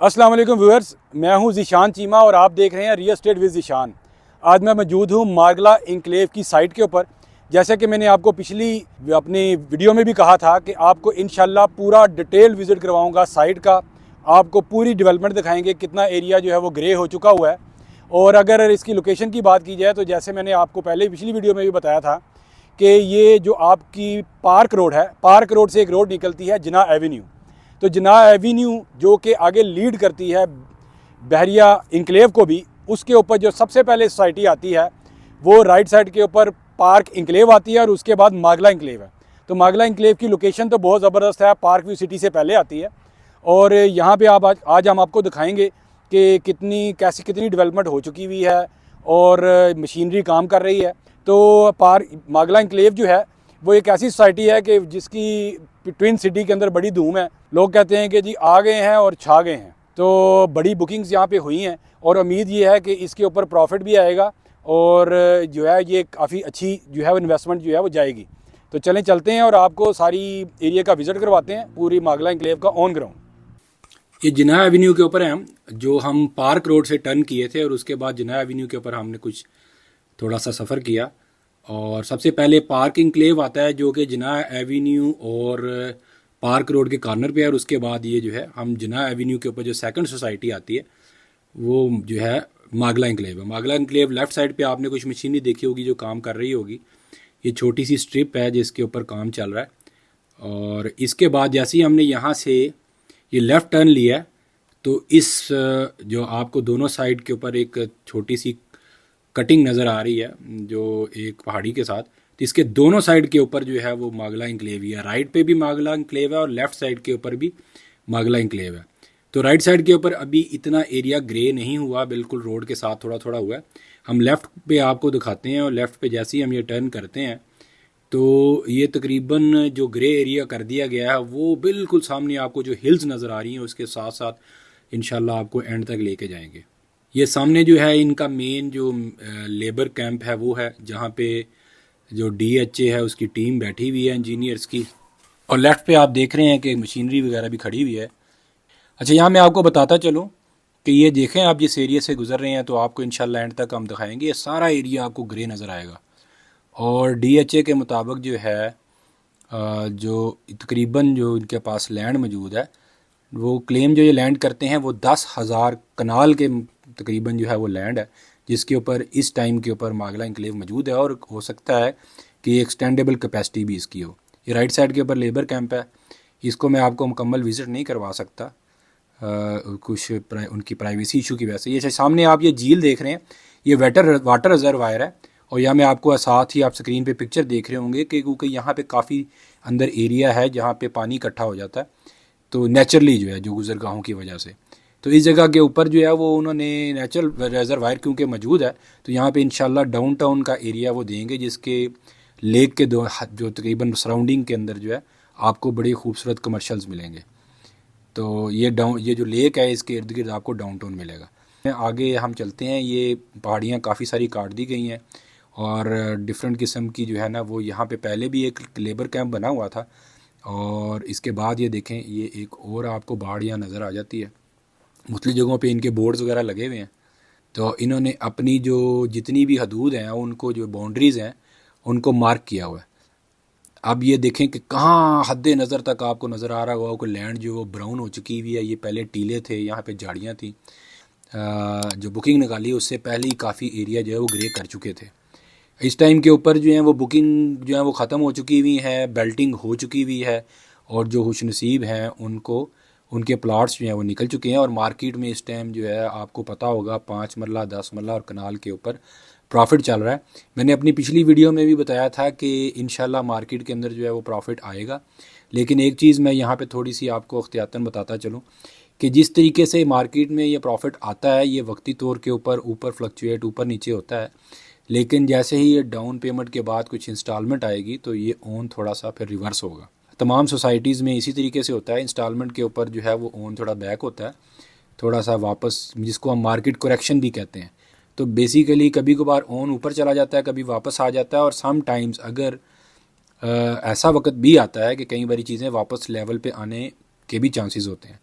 अस्सलाम वालेकुम व्यूअर्स, मैं हूं ज़ीशान चीमा और आप देख रहे हैं रियल एस्टेट विद ज़ीशान। आज मैं मौजूद हूं मारगला इंक्लेव की साइट के ऊपर। जैसे कि मैंने आपको पिछली अपनी वीडियो में भी कहा था कि आपको इंशाल्लाह पूरा डिटेल विज़िट करवाऊंगा साइट का। आपको पूरी डेवलपमेंट दिखाएंगे, कितना एरिया जो है वो ग्रे हो चुका हुआ है। और अगर इसकी लोकेशन की बात की जाए तो जैसे मैंने आपको पहले पिछली वीडियो में भी बताया था कि ये जो आपकी पार्क रोड है, पार्क रोड से एक रोड निकलती है जिना एवेन्यू। तो जिना एवेन्यू जो कि आगे लीड करती है बहरिया इंक्लेव को भी, उसके ऊपर जो सबसे पहले सोसाइटी आती है वो राइट साइड के ऊपर पार्क इंक्लेव आती है और उसके बाद मागला इंक्लेव है। तो मागला इंक्लेव की लोकेशन तो बहुत ज़बरदस्त है, पार्क व्यू सिटी से पहले आती है। और यहाँ पे आप आज हम आपको दिखाएंगे कि कितनी डेवलपमेंट हो चुकी हुई है और मशीनरी काम कर रही है। तो मागला इंक्लेव जो है वो एक ऐसी सोसाइटी है कि जिसकी ट्विन सिटी के अंदर बड़ी धूम है। लोग कहते हैं कि जी आ गए हैं और छा गए हैं। तो बड़ी बुकिंग्स यहाँ पे हुई हैं और उम्मीद ये है कि इसके ऊपर प्रॉफिट भी आएगा और जो है ये काफ़ी अच्छी जो है वो इन्वेस्टमेंट जो है वो जाएगी। तो चलें चलते हैं और आपको सारी एरिया का विज़िट करवाते हैं, पूरी मागला इंक्लेव का ऑन ग्राउंड। ये जिना एवेन्यू के ऊपर है हम पार्क रोड से टर्न किए थे और उसके बाद जिना एवेन्यू के ऊपर हमने कुछ थोड़ा सा सफ़र किया। और सबसे पहले पार्क इंक्लेव आता है जो कि जिना एवेन्यू और पार्क रोड के कॉर्नर पे है। और उसके बाद ये जो है हम जिना एवेन्यू के ऊपर जो सेकंड सोसाइटी आती है वो जो है मागला इंक्लेव है। मागला इंक्लेव लेफ़्ट साइड पे आपने कुछ मशीनरी देखी होगी जो काम कर रही होगी। ये छोटी सी स्ट्रिप है जिसके ऊपर काम चल रहा है। और इसके बाद जैसे ही हमने यहाँ से ये लेफ़्ट टर्न लिया है तो इस जो आपको दोनों साइड के ऊपर एक छोटी सी कटिंग नज़र आ रही है जो एक पहाड़ी के साथ, तो इसके दोनों साइड के ऊपर जो है वो मागला इंक्लेव ही है। राइट पे भी मागला इंक्लेव है और लेफ़्ट साइड के ऊपर भी मागला इंक्लेव है। तो राइट साइड के ऊपर अभी इतना एरिया ग्रे नहीं हुआ, बिल्कुल रोड के साथ थोड़ा थोड़ा हुआ है। हम लेफ़्ट पे आपको दिखाते हैं और लेफ़्ट पे जैसे ही हम ये टर्न करते हैं तो ये तकरीबन जो ग्रे एरिया कर दिया गया है वो बिल्कुल सामने आपको जो हिल्स नज़र आ रही हैं उसके साथ साथ इंशाल्लाह आपको एंड तक लेके जाएंगे। ये सामने जो है इनका मेन जो लेबर कैंप है वो है जहाँ पे जो DHA है उसकी टीम बैठी हुई है इंजीनियर्स की। और लेफ़्ट पे आप देख रहे हैं कि मशीनरी वगैरह भी खड़ी हुई है। अच्छा, यहाँ मैं आपको बताता चलूँ कि ये देखें, आप जिस एरिया से गुजर रहे हैं तो आपको इंशाल्लाह एंड तक हम दिखाएंगे, ये सारा एरिया आपको ग्रे नज़र आएगा। और DHA के मुताबिक जो है जो तकरीबन जो इनके पास लैंड मौजूद है वो क्लेम जो ये लैंड करते हैं वो 10,000 कनाल के तकरीबन जो है वो लैंड है जिसके ऊपर इस टाइम के ऊपर मागला इंक्लेव मौजूद है। और हो सकता है कि एक्सटेंडेबल कैपेसिटी भी इसकी हो। ये राइट साइड के ऊपर लेबर कैंप है, इसको मैं आपको मुकम्मल विज़िट नहीं करवा सकता कुछ उनकी प्राइवेसी इशू की वजह से। ये सामने आप ये झील देख रहे हैं, ये वाटर रिजर्वायर है। और यहाँ मैं आपको साथ ही आप स्क्रीन पे पिक्चर देख रहे होंगे कि क्योंकि यहाँ पे काफ़ी अंदर एरिया है जहाँ पे पानी इकट्ठा हो जाता है, तो नेचुरली जो है जो गुजरगाहों की वजह से, तो इस जगह के ऊपर जो है वो उन्होंने नेचुरल रिजर्वायर क्योंकि मौजूद है तो यहाँ पे इंशाल्लाह डाउनटाउन का एरिया वो देंगे जिसके लेक के जो तकरीबन सराउंडिंग के अंदर जो है आपको बड़ी खूबसूरत कमर्शल्स मिलेंगे। तो ये जो लेक है इसके इर्द गिर्द आपको डाउनटाउन मिलेगा। आगे हम चलते हैं, ये पहाड़ियाँ काफ़ी सारी काट दी गई हैं और डिफरेंट किस्म की जो है ना वो यहाँ पे पहले भी एक लेबर कैंप बना हुआ था। और इसके बाद ये देखें, ये एक और आपको पहाड़ यहाँ नज़र आ जाती है। मुख्तलिफ़ जगहों पे इनके बोर्ड्स वगैरह लगे हुए हैं। तो इन्होंने अपनी जो जितनी भी हदूद हैं उनको जो बाउंड्रीज़ हैं उनको मार्क किया हुआ है। अब ये देखें कि कहाँ हद नज़र तक आपको नज़र आ रहा होगा कोई लैंड जो वो ब्राउन हो चुकी हुई है। ये पहले टीले थे, यहाँ पे झाड़ियाँ थी। जो बुकिंग निकाली उससे पहले ही काफ़ी एरिया जो है वो ग्रे कर चुके थे। इस टाइम के ऊपर जो है वो बुकिंग जो है वो ख़त्म हो चुकी हुई है, बेल्टिंग हो चुकी हुई है और जो खुशनसीब हैं उनको उनके प्लाट्स जो हैं वो निकल चुके हैं। और मार्केट में इस टाइम जो है आपको पता होगा 5 मरला 10 मरला और कनाल के ऊपर प्रॉफिट चल रहा है। मैंने अपनी पिछली वीडियो में भी बताया था कि इंशाल्लाह मार्केट के अंदर जो है वो प्रॉफिट आएगा। लेकिन एक चीज़ मैं यहाँ पे थोड़ी सी आपको एहतियातन बताता चलूँ कि जिस तरीके से मार्केट में ये प्रॉफिट आता है ये वक्ती तौर के ऊपर फ्लक्चुएट ऊपर नीचे होता है। लेकिन जैसे ही ये डाउन पेमेंट के बाद कुछ इंस्टॉलमेंट आएगी तो ये ओन थोड़ा सा फिर रिवर्स होगा। तमाम सोसाइटीज़ में इसी तरीके से होता है, इंस्टॉलमेंट के ऊपर जो है वो ओन थोड़ा बैक होता है, थोड़ा सा वापस, जिसको हम मार्केट करेक्शन भी कहते हैं। तो बेसिकली कभी कभार ओन ऊपर चला जाता है, कभी वापस आ जाता है। और सम टाइम्स अगर ऐसा वक्त भी आता है कि कई बारी चीज़ें वापस लेवल पे आने के भी चांसेस होते हैं।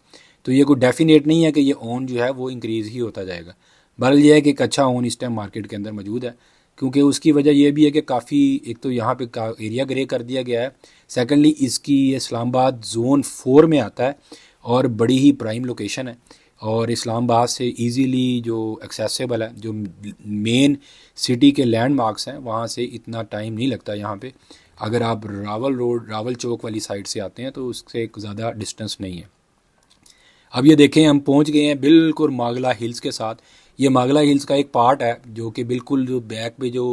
तो ये कोई डेफिनेट नहीं है कि ये ओन जो है वो इंक्रीज़ ही होता जाएगा। बहरहाल ये है कि एक अच्छा ओन इस टाइम मार्केट के अंदर मौजूद है, क्योंकि उसकी वजह यह भी है कि काफ़ी एक तो यहाँ पे एरिया ग्रे कर दिया गया है, सेकेंडली इसकी ये इस्लामाबाद जोन 4 में आता है और बड़ी ही प्राइम लोकेशन है, और इस्लामाबाद से इजीली जो एक्सेसिबल है, जो मेन सिटी के लैंडमार्क्स हैं वहाँ से इतना टाइम नहीं लगता यहाँ पे। अगर आप रावल चौक वाली साइड से आते हैं तो उससे एक ज़्यादा डिस्टेंस नहीं है। अब ये देखें हम पहुंच गए हैं बिल्कुल मागला हिल्स के साथ। ये मागला हिल्स का एक पार्ट है जो कि बिल्कुल जो बैक पे जो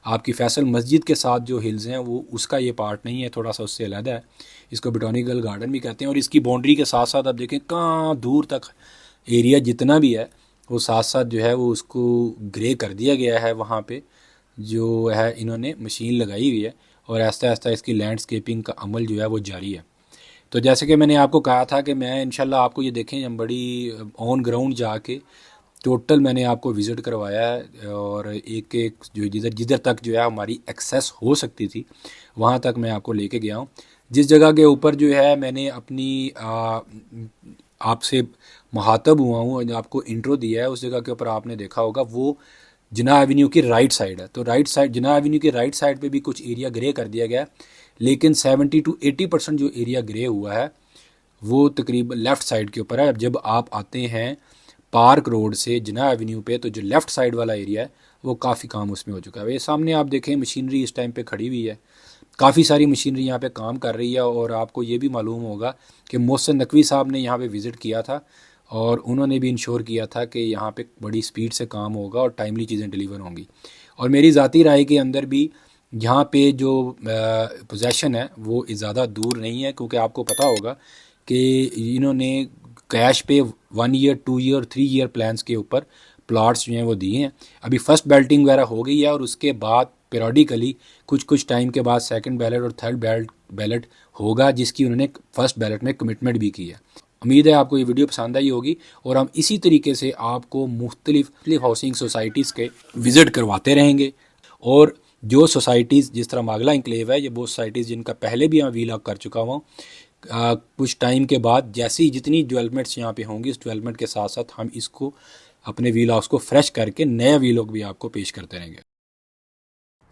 आपकी फैसल मस्जिद के साथ जो हिल्स हैं वो उसका ये पार्ट नहीं है, थोड़ा सा उससे अलग है। इसको बोटानिकल गार्डन भी कहते हैं। और इसकी बाउंड्री के साथ साथ आप देखें कहाँ दूर तक एरिया जितना भी है वो साथ साथ जो है वो उसको ग्रे कर दिया गया है। वहाँ पे जो है इन्होंने मशीन लगाई हुई है और आहिस्ता आहिस्ता इसकी लैंडस्केपिंग का अमल जो है वो जारी है। तो जैसे कि मैंने आपको कहा था कि मैं इंशाल्लाह आपको ये देखें हम बड़ी ऑन ग्राउंड जाके टोटल मैंने आपको विज़िट करवाया है, और एक एक जो जिधर तक जो है हमारी एक्सेस हो सकती थी वहाँ तक मैं आपको लेके गया हूँ। जिस जगह के ऊपर जो है मैंने अपनी आपसे मुखातब हुआ हूँ, आपको इंट्रो दिया है, उस जगह के ऊपर आपने देखा होगा वो जिन्ना एवेन्यू की राइट साइड है। तो राइट साइड जिन्ना एवेन्यू की राइट साइड पे भी कुछ एरिया ग्रे कर दिया गया है, लेकिन 70 to 80% जो एरिया ग्रे हुआ है वो तकरीबन लेफ़्ट साइड के ऊपर है। अब जब आप आते हैं पार्क रोड से जिन्ना एवेन्यू पे तो जो लेफ़्ट साइड वाला एरिया है वो काफ़ी काम उसमें हो चुका है। ये सामने आप देखें मशीनरी इस टाइम पे खड़ी हुई है, काफ़ी सारी मशीनरी यहाँ पे काम कर रही है। और आपको ये भी मालूम होगा कि मोहसिन नकवी साहब ने यहाँ पे विज़िट किया था और उन्होंने भी इंश्योर किया था कि यहाँ पे बड़ी स्पीड से काम होगा और टाइमली चीज़ें डिलीवर होंगी। और मेरी ज़ाती राय के अंदर भी यहाँ पे जो पोजेशन है वो ज़्यादा दूर नहीं है, क्योंकि आपको पता होगा कि इन्होंने कैश पे 1 ईयर 2 ईयर 3 ईयर प्लान्स के ऊपर प्लॉट्स जो हैं वो दिए हैं। अभी फर्स्ट बेल्टिंग वगैरह हो गई है और उसके बाद पीरियडिकली कुछ टाइम के बाद सेकंड बैलेट और थर्ड बैलेट होगा, जिसकी उन्होंने फर्स्ट बैलेट में कमिटमेंट भी की है। उम्मीद है आपको ये वीडियो पसंद आई होगी और हम इसी तरीके से आपको मुख्तलिफ हाउसिंग सोसाइटीज़ के विज़िट करवाते रहेंगे। और जो सोसाइटीज़ जिस तरह मागला इंक्लेव है, ये वो सोसाइटीज़ जिनका पहले भी मैं वीलॉग कर चुका हूँ। कुछ टाइम के बाद जैसी जितनी डेवलपमेंट्स यहाँ पे होंगी उस डेवलपमेंट के साथ साथ हम इसको अपने वीलॉग्स को फ्रेश करके नया वीलॉग भी आपको पेश करते रहेंगे।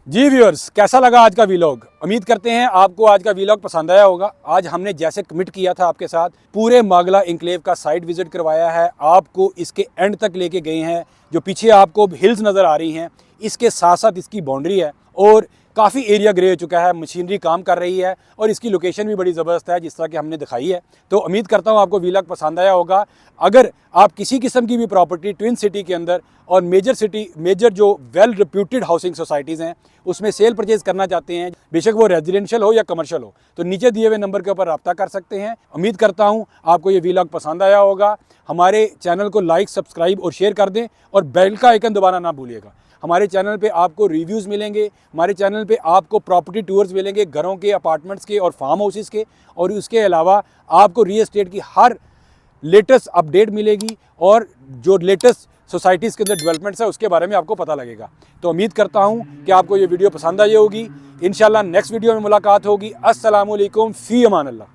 जी व्यूअर्स, कैसा लगा आज का वीलॉग? उम्मीद करते हैं आपको आज का वीलॉग पसंद आया होगा। आज हमने जैसे कमिट किया था आपके साथ पूरे मागला इंक्लेव का साइट विजिट करवाया है, आपको इसके एंड तक लेके गए हैं। जो पीछे आपको हिल्स नज़र आ रही हैं इसके साथ साथ इसकी बाउंड्री है और काफ़ी एरिया ग्रे हो चुका है, मशीनरी काम कर रही है और इसकी लोकेशन भी बड़ी ज़बरदस्त है जिस तरह कि हमने दिखाई है। तो उम्मीद करता हूँ आपको वीलॉग पसंद आया होगा। अगर आप किसी किस्म की भी प्रॉपर्टी ट्विन सिटी के अंदर और मेजर जो वेल रिप्यूटेड हाउसिंग सोसाइटीज़ हैं उसमें सेल परचेज़ करना चाहते हैं, बेशक वो रेजिडेंशियल हो या कमर्शियल हो, तो नीचे दिए हुए नंबर के ऊपर रब्ता कर सकते हैं। उम्मीद करता हूँ आपको ये वीलॉग पसंद आया होगा। हमारे चैनल को लाइक, सब्सक्राइब और शेयर कर दें और बेल का आइकन दबाना ना भूलिएगा। हमारे चैनल पे आपको रिव्यूज़ मिलेंगे, हमारे चैनल पे आपको प्रॉपर्टी टूर्स मिलेंगे घरों के, अपार्टमेंट्स के और फार्म हाउसेस के, और उसके अलावा आपको रियल एस्टेट की हर लेटेस्ट अपडेट मिलेगी और जो लेटेस्ट सोसाइटीज़ के अंदर डेवलपमेंट्स है उसके बारे में आपको पता लगेगा। तो उम्मीद करता हूँ कि आपको ये वीडियो पसंद आई होगी। इंशाल्लाह नेक्स्ट वीडियो में मुलाकात होगी। अस्सलामु अलैकुम, फ़ी अमान अल्लाह।